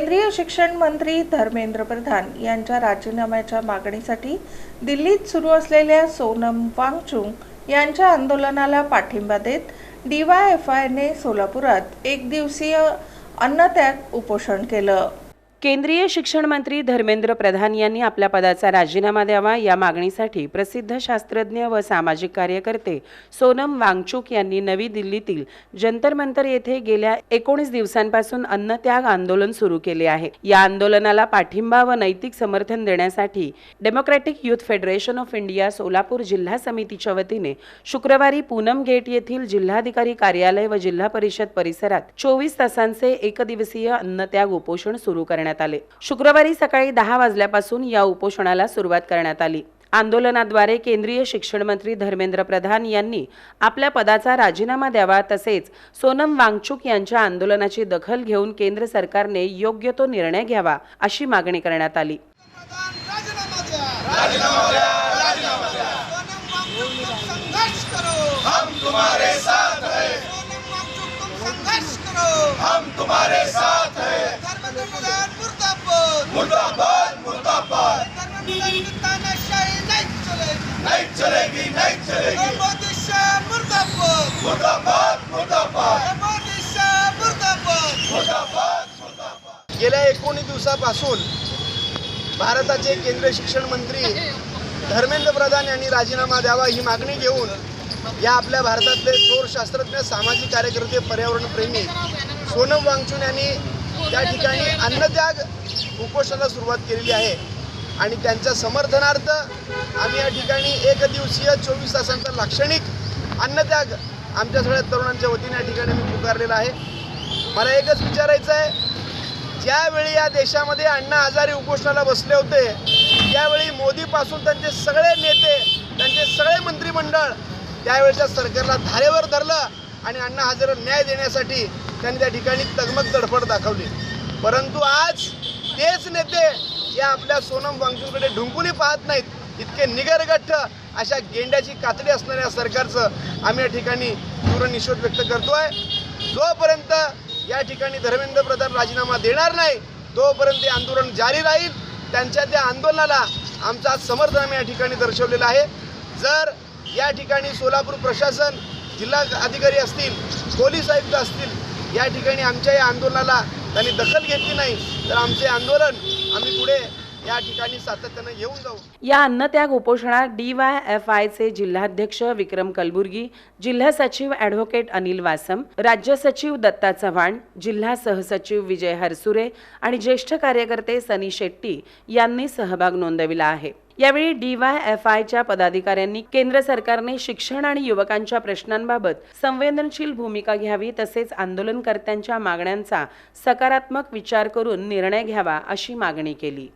केंद्रीय शिक्षण मंत्री धर्मेंद्र प्रधान यांच्या राजीनाम्याच्या मागणीसाठी दिल्लीत सुरू असलेल्या सोनम वांगचुक यांच्या आंदोलनाला पाठिंबा देत DYFIने सोलापुरात एक दिवसीय अन्नत्याग उपोषण केलं। केंद्रीय शिक्षण मंत्री धर्मेंद्र प्रधान यांनी आपल्या पदाचा राजीनामा द्यावा या मागणीसाठी प्रसिद्ध शास्त्रज्ञ व सामाजिक कार्यकर्ते सोनम वांगचुक यांनी नवी दिल्लीतील जंतर मंतर येथे गेल्या 19 दिवसांपासून अन्नत्याग आंदोलन सुरू केले आहे। या आंदोलनाला पाठिंबा व नैतिक समर्थन देण्यासाठी democratic youth federation of India Solapur जिल्हा समितीच्या वतीने शुक्रवारी पूनम गेट येथील जिल्हाधिकारी कार्यालय व जिल्हा परिषद परिसरात 24 तासांचे एकदिवसीय अन्नत्याग उपोषण सुरू करण्यात आले। शुक्रवारी सकाळी 10 वाजल्यापासून या उपोषणाला सुरुवात करण्यात आली। आंदोलनाद्वारे केंद्रीय शिक्षण मंत्री धर्मेंद्र प्रधान यांनी आपल्या पदाचा राजीनामा द्यावा तसेच सोनम वांगचुक यांच्या आंदोलनाची दखल घेऊन केंद्र सरकारने योग्य तो निर्णय घ्यावा अशी मागणी करण्यात आली। गेल्या 19 दिवसापासून भारताचे केंद्रीय शिक्षण मंत्री धर्मेंद्र प्रधान यांनी राजीनामा द्यावा ही मागणी घेऊन या आपल्या भारतातले थोर शास्त्रज्ञ, सामाजिक कार्यकर्ते, पर्यावरण प्रेमी सोनम वांगचुक यांनी त्या ठिकाणी अन्नत्याग उपोषणाला सुरुवात केलेली आहे आणि त्यांच्या समर्थनार्थ आम्ही या ठिकाणी एक दिवसीय 24 तासांचा लाक्षणिक अन्नत्याग आमच्या सगळ्या तरुणांच्या वतीने या ठिकाणी मी पुकारलेला आहे। मला एकच विचारायचं आहे, ज्यावेळी या देशामध्ये अण्णा हजारे उपोषणाला बसले होते त्यावेळी मोदीपासून त्यांचे सगळे नेते, त्यांचे सगळे मंत्रिमंडळ त्यावेळेच्या सरकारला धारेवर धरलं आणि अण्णा हजारे न्याय देण्यासाठी त्यांनी त्या ठिकाणी तगमग तडफड दाखवली। परंतु आज तेच नेते या आपल्या सोनम वांगचुककडे ढुंकूनही पाहत नाहीत। इतके निगरगठ्ठ अशा गेंड्याची कातडी असणाऱ्या सरकारचं आम्ही या ठिकाणी तीव्र निषेध व्यक्त करतोय। जोपर्यंत या ठिकाणी धर्मेंद्र प्रधान राजीनामा देणार नाही तोपर्यंत हे आंदोलन जारी राहील। त्यांच्या त्या आंदोलनाला आमचा समर्थन आम्ही या ठिकाणी दर्शवलेलं आहे। जर या ठिकाणी सोलापूर प्रशासन, जिल्हा अधिकारी असतील, पोलीस आयुक्त असतील, या ठिकाणी आमच्या या आंदोलनाला त्यांनी दखल घेतली नाही तर आमचे आंदोलन आम्ही पुढे या ठिकाणी सातत्याने घेऊन जाऊ। या अन्नत्याग उपोषणात DYFIचे जिल्हाध्यक्ष विक्रम कलबुर्गी, जिल्हा सचिव ॲडव्होकेट अनिल वासम, राज्य सचिव दत्ता चव्हाण, जिल्हा सहसचिव विजय हरसुरे आणि ज्येष्ठ कार्यकर्ते सनी शेट्टी यांनी सहभाग नोंदविला आहे। यावेळी DYFIच्या पदाधिकाऱ्यांनी केंद्र सरकारने शिक्षण आणि युवकांच्या प्रश्नांबाबत संवेदनशील भूमिका घ्यावी तसेच आंदोलनकर्त्यांच्या मागण्यांचा सकारात्मक विचार करून निर्णय घ्यावा अशी मागणी केली।